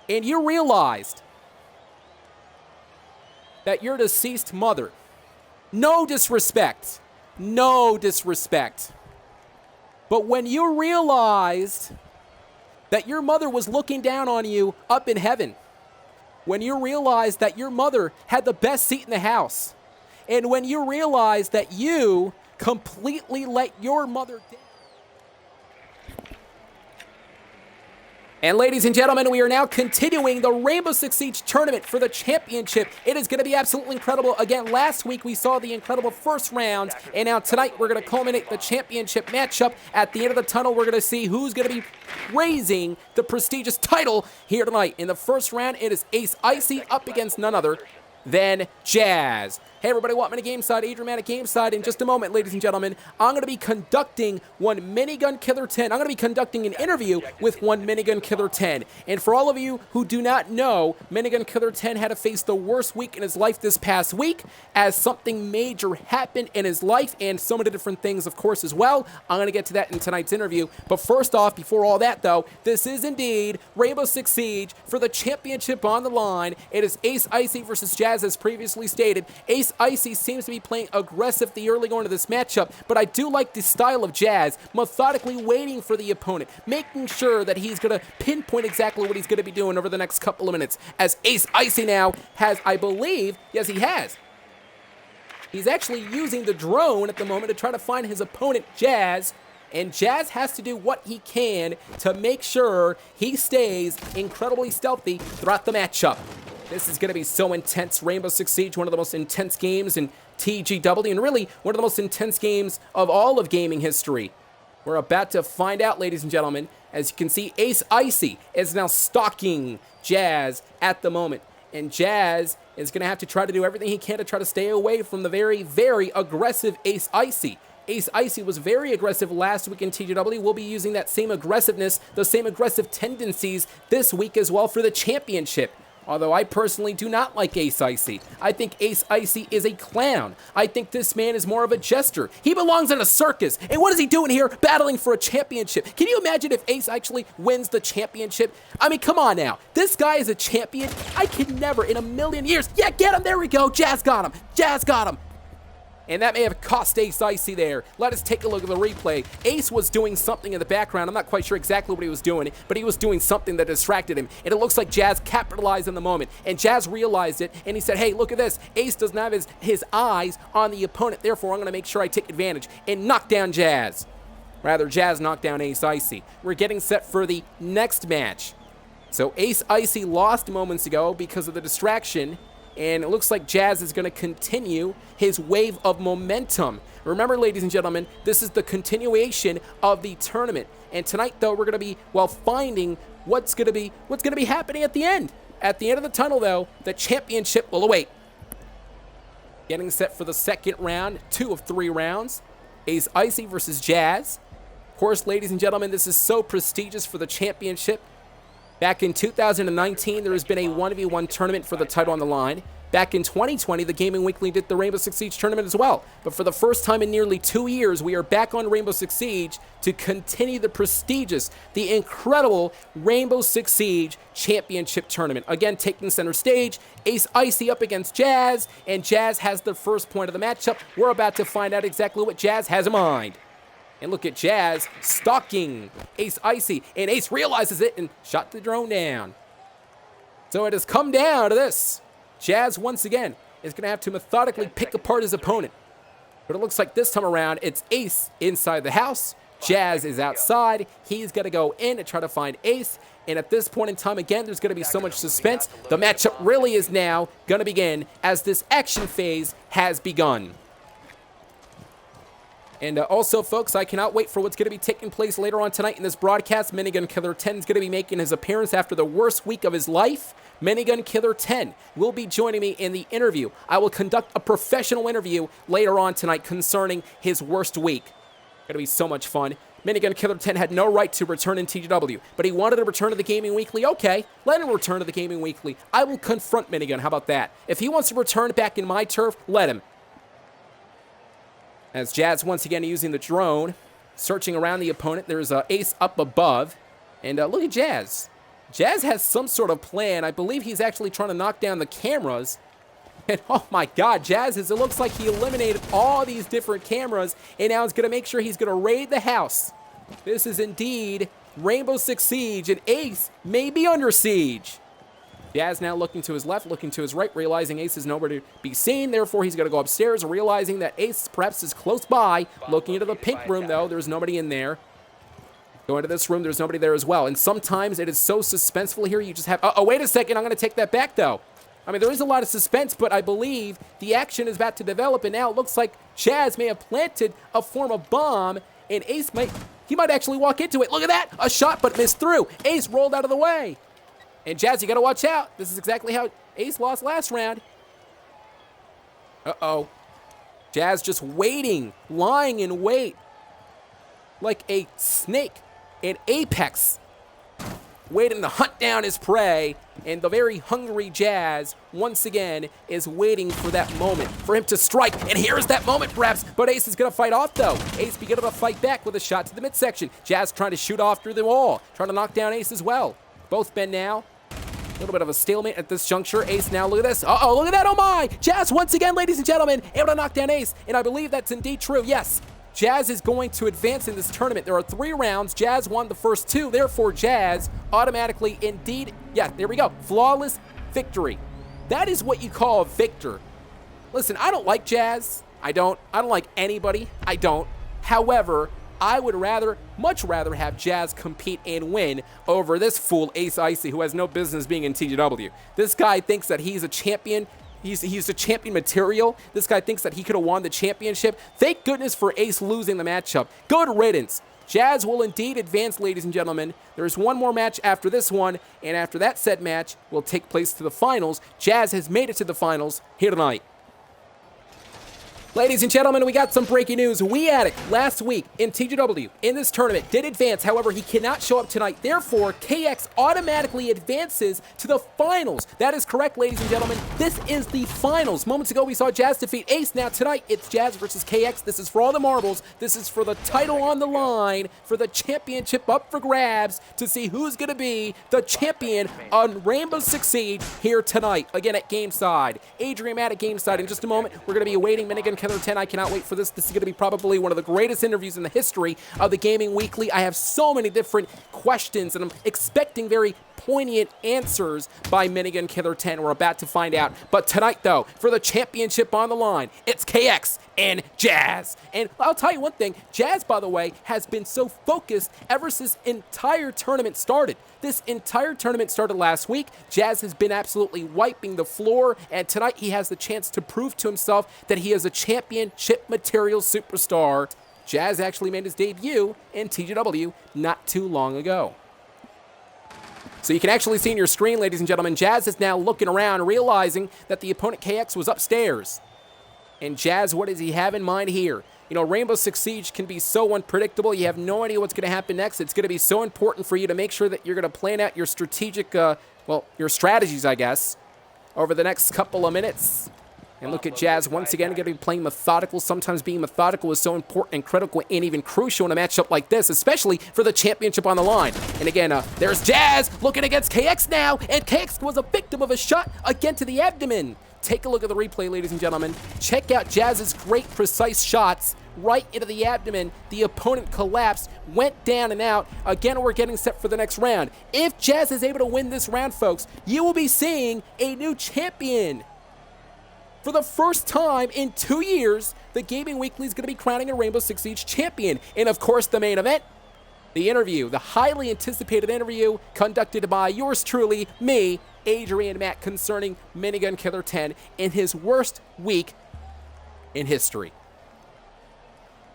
and you realized that your deceased mother, no disrespect, but when you realized that your mother was looking down on you up in heaven, when you realized that your mother had the best seat in the house, and when you realized that you completely let your mother down. And ladies and gentlemen, we are now continuing the Rainbow Six Siege tournament for the championship. It is going to be absolutely incredible. Again, last week we saw the incredible first round, and now tonight we're going to culminate the championship matchup. At the end of the tunnel, we're going to see who's going to be raising the prestigious title here tonight. In the first round, it is Ace Icy up against none other than Jazz. Hey everybody, welcome to Gameside. Adrian at Gameside. In just a moment, ladies and gentlemen, I'm going to be conducting one Minigun Killer 10. I'm going to be conducting an interview with one Minigun Killer 10. And for all of you who do not know, Minigun Killer 10 had to face the worst week in his life this past week as something major happened in his life and so many different things, of course, as well. I'm going to get to that in tonight's interview. But first off, before all that, though, this is indeed Rainbow Six Siege for the championship on the line. It is Ace Icy versus Jazz, as previously stated. Ace Icy seems to be playing aggressive the early going to this matchup, but I do like the style of Jazz, methodically waiting for the opponent, making sure that he's going to pinpoint exactly what he's going to be doing over the next couple of minutes, as Ace Icy now has, I believe, yes he has. He's actually using the drone at the moment to try to find his opponent, Jazz, and Jazz has to do what he can to make sure he stays incredibly stealthy throughout the matchup. This is going to be so intense. Rainbow Six Siege, one of the most intense games in TGW, and really one of the most intense games of all of gaming history. We're about to find out, ladies and gentlemen. As you can see, Ace Icy is now stalking Jazz at the moment. And Jazz is going to have to try to do everything he can to try to stay away from the very, very aggressive Ace Icy. Ace Icy was very aggressive last week in TGW. We'll be using that same aggressiveness, those same aggressive tendencies this week as well for the championship. Although I personally do not like Ace Icy. I think Ace Icy is a clown. I think this man is more of a jester. He belongs in a circus. And what is he doing here battling for a championship? Can you imagine if Ace actually wins the championship? I mean, come on now. This guy is a champion. I could never in a million years. Yeah, get him. There we go. Jazz got him. Jazz got him. And that may have cost Ace Icy there. Let us take a look at the replay. Ace was doing something in the background. I'm not quite sure exactly what he was doing, but he was doing something that distracted him. And it looks like Jazz capitalized on the moment. And Jazz realized it, and he said, hey, look at this. Ace doesn't have his eyes on the opponent. Therefore, I'm going to make sure I take advantage and knock down Jazz. Rather, Jazz knocked down Ace Icy. We're getting set for the next match. So Ace Icy lost moments ago because of the distraction. And it looks like Jazz is going to continue his wave of momentum. Remember, ladies and gentlemen, this is the continuation of the tournament. And tonight, though, we're going to be, well, finding what's going to be happening at the end. At the end of the tunnel, though, the championship will await. Getting set for the second round, 2 of 3 rounds. Ace Icy versus Jazz. Of course, ladies and gentlemen, this is so prestigious for the championship. Back in 2019, there has been a 1v1 tournament for the title on the line. Back in 2020, the Gaming Weekly did the Rainbow Six Siege tournament as well. But for the first time in nearly 2 years, we are back on Rainbow Six Siege to continue the prestigious, the incredible Rainbow Six Siege Championship Tournament. Again, taking center stage, Ace Icy up against Jazz, and Jazz has the first point of the matchup. We're about to find out exactly what Jazz has in mind. And look at Jazz stalking Ace Icy. And Ace realizes it and shot the drone down. So it has come down to this. Jazz, once again, is going to have to methodically pick apart his opponent. But it looks like this time around, it's Ace inside the house. Jazz is outside. He's going to go in and try to find Ace. And at this point in time, again, there's going to be so much suspense. The matchup really is now going to begin as this action phase has begun. And also, folks, I cannot wait for what's going to be taking place later on tonight in this broadcast. Minigun Killer 10 is going to be making his appearance after the worst week of his life. Minigun Killer 10 will be joining me in the interview. I will conduct a professional interview later on tonight concerning his worst week. Going to be so much fun. Minigun Killer 10 had no right to return in TGW, but he wanted to return to the Gaming Weekly. Okay, let him return to the Gaming Weekly. I will confront Minigun. How about that? If he wants to return back in my turf, let him. As Jazz once again using the drone, searching around the opponent. There's Ace up above. And look at Jazz. Jazz has some sort of plan. I believe he's actually trying to knock down the cameras. And oh my God, Jazz it looks like he eliminated all these different cameras, and now he's going to make sure he's going to raid the house. This is indeed Rainbow Six Siege, and Ace may be under siege. Jazz now looking to his left, looking to his right, realizing Ace is nowhere to be seen. Therefore, he's going to go upstairs, realizing that Ace perhaps is close by. Looking into the pink room, though, there's nobody in there. Going to this room, there's nobody there as well. And sometimes it is so suspenseful here, you just have... Oh, wait a second, I'm going to take that back, though. I mean, there is a lot of suspense, but I believe the action is about to develop, and now it looks like Jazz may have planted a form of bomb, and Ace might actually walk into it. Look at that! A shot, but missed through. Ace rolled out of the way. And Jazz, you got to watch out. This is exactly how Ace lost last round. Uh-oh. Jazz just waiting, lying in wait, like a snake in Apex, waiting to hunt down his prey. And the very hungry Jazz, once again, is waiting for that moment, for him to strike. And here's that moment, perhaps. But Ace is going to fight off, though. Ace beginning to fight back with a shot to the midsection. Jazz trying to shoot off through the wall, trying to knock down Ace as well. Both men now. A little bit of a stalemate at this juncture. Ace now, look at this. Uh-oh, look at that, oh my! Jazz, once again, ladies and gentlemen, able to knock down Ace. And I believe that's indeed true, yes. Jazz is going to advance in this tournament. There are 3 rounds. Jazz won the first 2. Therefore, Jazz automatically indeed, yeah, there we go. Flawless victory. That is what you call a victor. Listen, I don't like Jazz. I don't like anybody. I don't. However, I would much rather have Jazz compete and win over this fool Ace Icy, who has no business being in TGW. This guy thinks that he's a champion. He's a champion material. This guy thinks that he could have won the championship. Thank goodness for Ace losing the matchup. Good riddance. Jazz will indeed advance, ladies and gentlemen. There's one more match after this one, and after that said match will take place to the finals. Jazz has made it to the finals here tonight. Ladies and gentlemen, we got some breaking news. Weadic last week in TGW in this tournament did advance. However, he cannot show up tonight. Therefore, KX automatically advances to the finals. That is correct, ladies and gentlemen. This is the finals. Moments ago, we saw Jazz defeat Ace. Now tonight, it's Jazz versus KX. This is for all the marbles. This is for the title on the line, for the championship up for grabs, to see who's going to be the champion on Rainbow Six Siege here tonight. Again, at Gameside. Adrian at Gameside. In just a moment, we're going to be awaiting Minigun Killer 10. I cannot wait for this. This is going to be probably one of the greatest interviews in the history of the Gaming Weekly. I have so many different questions, and I'm expecting very poignant answers by Minigun Killer 10. We're about to find out. But tonight, though, for the championship on the line, it's KX and Jazz. And I'll tell you one thing, Jazz, by the way, has been so focused ever since this entire tournament started. This entire tournament started last week. Jazz has been absolutely wiping the floor, and tonight he has the chance to prove to himself that he is a championship material superstar. Jazz actually made his debut in TGW not too long ago. So you can actually see on your screen, ladies and gentlemen, Jazz is now looking around, realizing that the opponent KX was upstairs. And Jazz, what does he have in mind here? You know, Rainbow Six Siege can be so unpredictable. You have no idea what's going to happen next. It's going to be so important for you to make sure that you're going to plan out your strategic, your strategies, I guess, over the next couple of minutes. And look at Jazz once again, going to be playing methodical. Sometimes being methodical is so important and critical and even crucial in a matchup like this, especially for the championship on the line. And again, there's Jazz looking against KX now, and KX was a victim of a shot again to the abdomen. Take a look at the replay, ladies and gentlemen. Check out Jazz's great, precise shots right into the abdomen. The opponent collapsed, went down and out. Again, we're getting set for the next round. If Jazz is able to win this round, folks, you will be seeing a new champion. For the first time in 2 years, the Gaming Weekly is going to be crowning a Rainbow Six Siege champion. And of course, the main event, the interview, the highly anticipated interview conducted by yours truly, me, Adrian Matt, concerning Minigun Killer 10 in his worst week in history.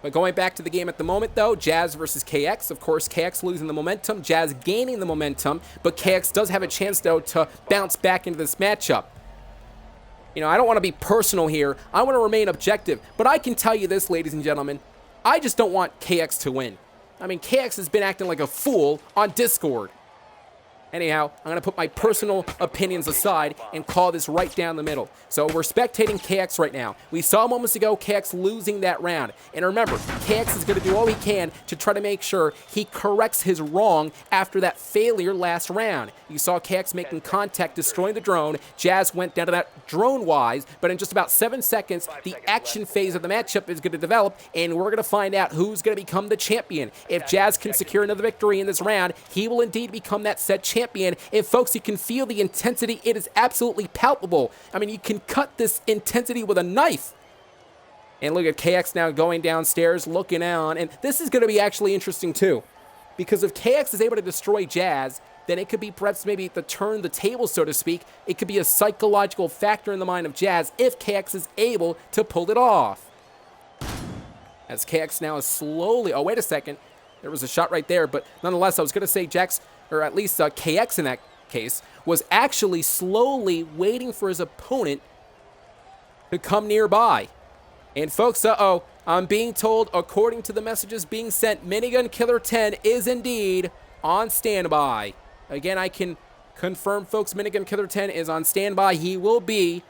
But going back to the game at the moment, though, Jazz versus KX. Of course, KX losing the momentum, Jazz gaining the momentum, but KX does have a chance, though, to bounce back into this matchup. You know, I don't want to be personal here. I want to remain objective. But I can tell you this, ladies and gentlemen. I just don't want KX to win. I mean, KX has been acting like a fool on Discord. Anyhow, I'm going to put my personal opinions aside and call this right down the middle. So we're spectating KX right now. We saw moments ago KX losing that round. And remember, KX is going to do all he can to try to make sure he corrects his wrong after that failure last round. You saw KX making contact, destroying the drone. Jazz went down to that drone-wise, but in just about 7 seconds, the action phase of the matchup is going to develop, and we're going to find out who's going to become the champion. If Jazz can secure another victory in this round, he will indeed become that said champion. And folks, you can feel the intensity. It is absolutely palpable. I mean, you can cut this intensity with a knife. And look at KX now going downstairs, looking on. And this is going to be actually interesting too. Because if KX is able to destroy Jazz, then it could be perhaps maybe to turn the table, so to speak. It could be a psychological factor in the mind of Jazz if KX is able to pull it off. As KX now is slowly... Oh, wait a second. There was a shot right there. But nonetheless, I was going to say Jax... or at least KX in that case, was actually slowly waiting for his opponent to come nearby. And folks, I'm being told, according to the messages being sent, Minigun Killer 10 is indeed on standby. Again, I can confirm, folks, Minigun Killer 10 is on standby. He will be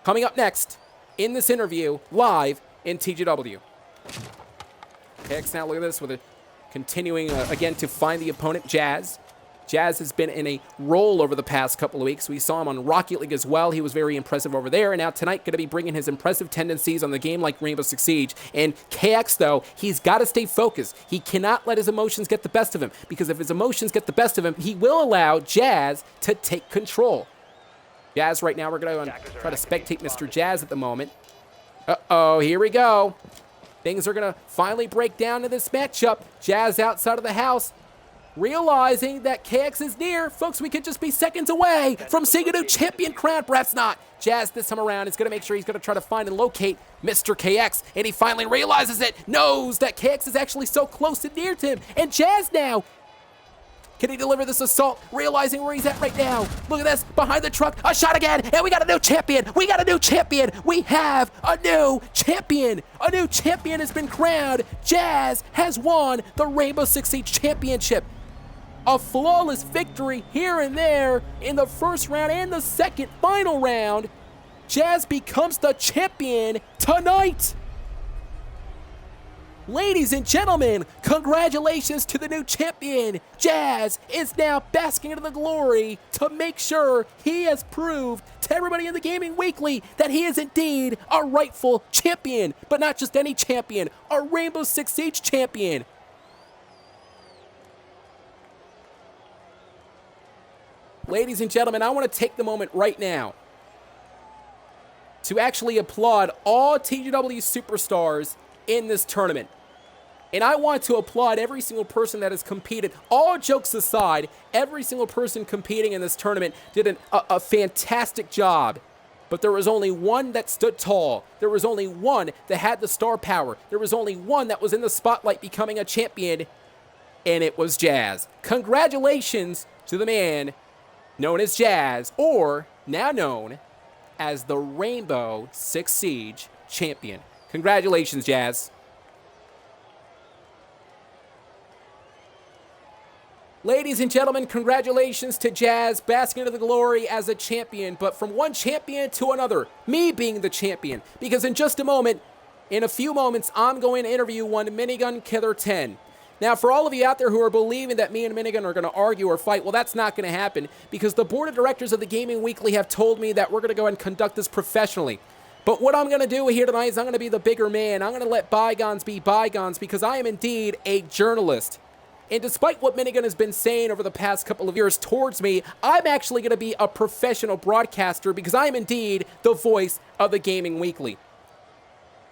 coming up next in this interview live in TGW. KX now, look at this, with a continuing, again, to find the opponent, Jazz. Jazz has been in a roll over the past couple of weeks. We saw him on Rocket League as well. He was very impressive over there. And now tonight, going to be bringing his impressive tendencies on the game like Rainbow Six Siege. And KX, though, he's got to stay focused. He cannot let his emotions get the best of him, because if his emotions get the best of him, he will allow Jazz to take control. Jazz right now, we're going to try to spectate Mr. Jazz at the moment. Uh-oh, here we go. Things are going to finally break down in this matchup. Jazz outside of the house, realizing that KX is near. Folks, we could just be seconds away from seeing a new champion crown. Perhaps not. Jazz this time around is going to make sure he's going to try to find and locate Mr. KX. And he finally realizes it, knows that KX is actually so close and near to him. And Jazz now, can he deliver this assault, realizing where he's at right now? Look at this, behind the truck, a shot again, and we got a new champion. We got a new champion. We have a new champion. A new champion has been crowned. Jazz has won the Rainbow Six Siege Championship. A flawless victory here and there in the first round and the second final round. Jazz becomes the champion tonight. Ladies and gentlemen, congratulations to the new champion. Jazz is now basking in the glory to make sure he has proved to everybody in the Gaming Weekly that he is indeed a rightful champion. But not just any champion, a Rainbow Six Siege champion. Ladies and gentlemen, I want to take the moment right now to actually applaud all TGW superstars in this tournament. And I want to applaud every single person that has competed. All jokes aside, every single person competing in this tournament did a fantastic job. But there was only one that stood tall. There was only one that had the star power. There was only one that was in the spotlight becoming a champion, and it was Jazz. Congratulations to the man known as Jazz, or now known as the Rainbow Six Siege champion. Congratulations, Jazz. Ladies and gentlemen, congratulations to Jazz, basking into the glory as a champion, but from one champion to another, me being the champion, because in just a moment, in a few moments, I'm going to interview one Minigun Killer 10. Now, for all of you out there who are believing that me and Minigun are going to argue or fight, well, that's not going to happen, because the board of directors of the Gaming Weekly have told me that we're going to go ahead and conduct this professionally. But what I'm going to do here tonight is I'm going to be the bigger man. I'm going to let bygones be bygones, because I am indeed a journalist. And despite what Minigun has been saying over the past couple of years towards me, I'm actually going to be a professional broadcaster, because I am indeed the voice of the Gaming Weekly.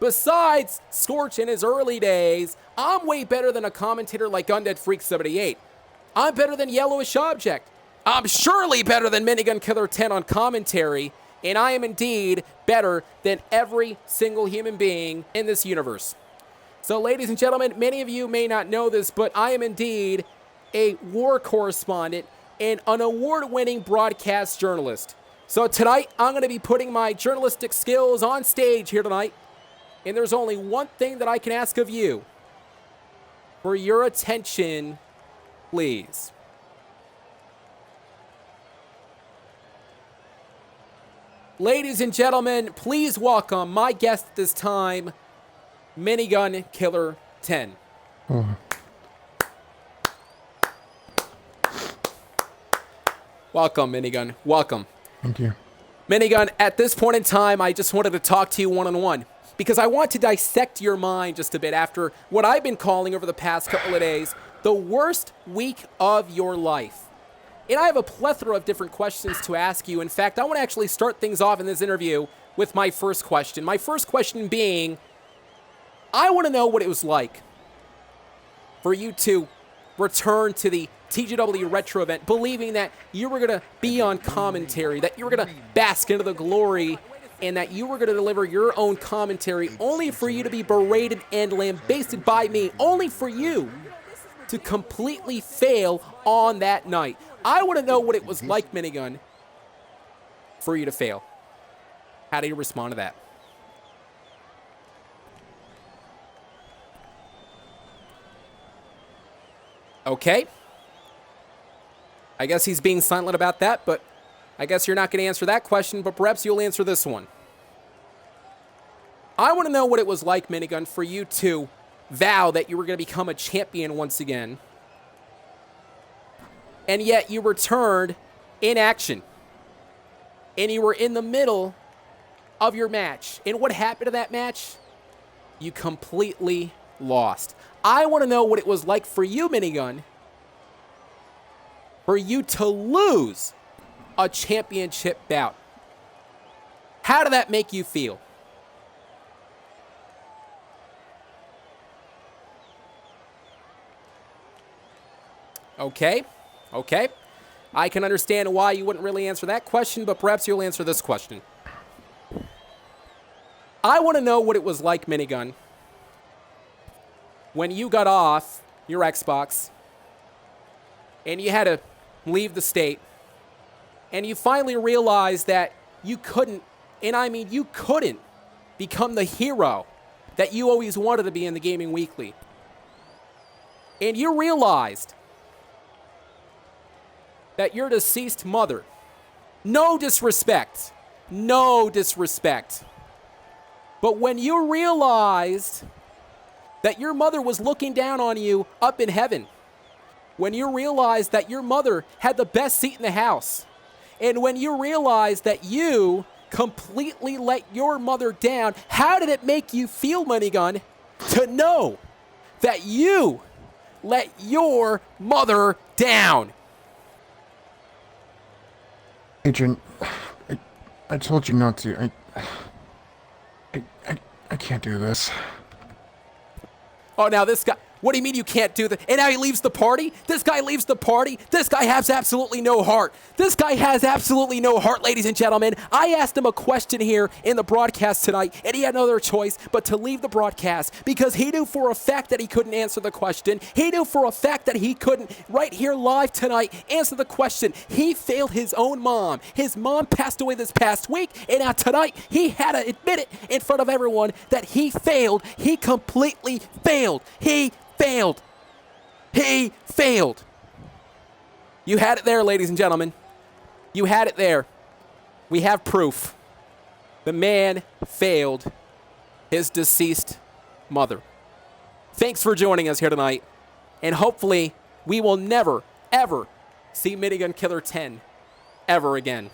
Besides Scorch in his early days, I'm way better than a commentator like Undead Freak 78. I'm better than Yellowish Object. I'm surely better than Minigun Killer 10 on commentary, and I am indeed better than every single human being in this universe. So, ladies and gentlemen, many of you may not know this, but I am indeed a war correspondent and an award-winning broadcast journalist. So tonight, I'm going to be putting my journalistic skills on stage here tonight. And there's only one thing that I can ask of you. For your attention, please. Ladies and gentlemen, please welcome my guest this time, Minigun Killer 10. Oh. Welcome, Minigun. Welcome. Thank you. Minigun, at this point in time, I just wanted to talk to you one-on-one because I want to dissect your mind just a bit after what I've been calling over the past couple of days the worst week of your life. And I have a plethora of different questions to ask you. In fact, I want to actually start things off in this interview with my first question. My first question being, I want to know what it was like for you to return to the TGW Retro event, believing that you were going to be on commentary, that you were going to bask into the glory, and that you were going to deliver your own commentary, only for you to be berated and lambasted by me, only for you to completely fail on that night. I want to know what it was like, Minigun, for you to fail. How do you respond to that? Okay. I guess he's being silent about that, but I guess you're not going to answer that question, but perhaps you'll answer this one. I want to know what it was like, Minigun, for you to vow that you were going to become a champion once again, and yet you returned in action, and you were in the middle of your match. And what happened to that match? You completely lost. I want to know what it was like for you, Minigun, for you to lose a championship bout. How did that make you feel? Okay. I can understand why you wouldn't really answer that question, but perhaps you'll answer this question. I want to know what it was like, Minigun, when you got off your Xbox and you had to leave the state and you finally realized that you couldn't, and I mean you couldn't, become the hero that you always wanted to be in the Gaming Weekly. And you realized that your deceased mother, no disrespect, but when you realized that your mother was looking down on you up in heaven, when you realized that your mother had the best seat in the house, and when you realized that you completely let your mother down, how did it make you feel, Minigun, to know that you let your mother down? Adrian, I told you not to. I can't do this. Oh, now this guy, what do you mean you can't do that? And now he leaves the party? This guy leaves the party? This guy has absolutely no heart. This guy has absolutely no heart, ladies and gentlemen. I asked him a question here in the broadcast tonight, and he had no other choice but to leave the broadcast because he knew for a fact that he couldn't answer the question. He knew for a fact that he couldn't, right here live tonight, answer the question. He failed his own mom. His mom passed away this past week, and now tonight he had to admit it in front of everyone that he failed. He completely failed. He failed. You had it there, ladies and gentlemen. You had it there. We have proof. The man failed his deceased mother. Thanks for joining us here tonight. And hopefully we will never, ever see Minigun Killer 10 ever again.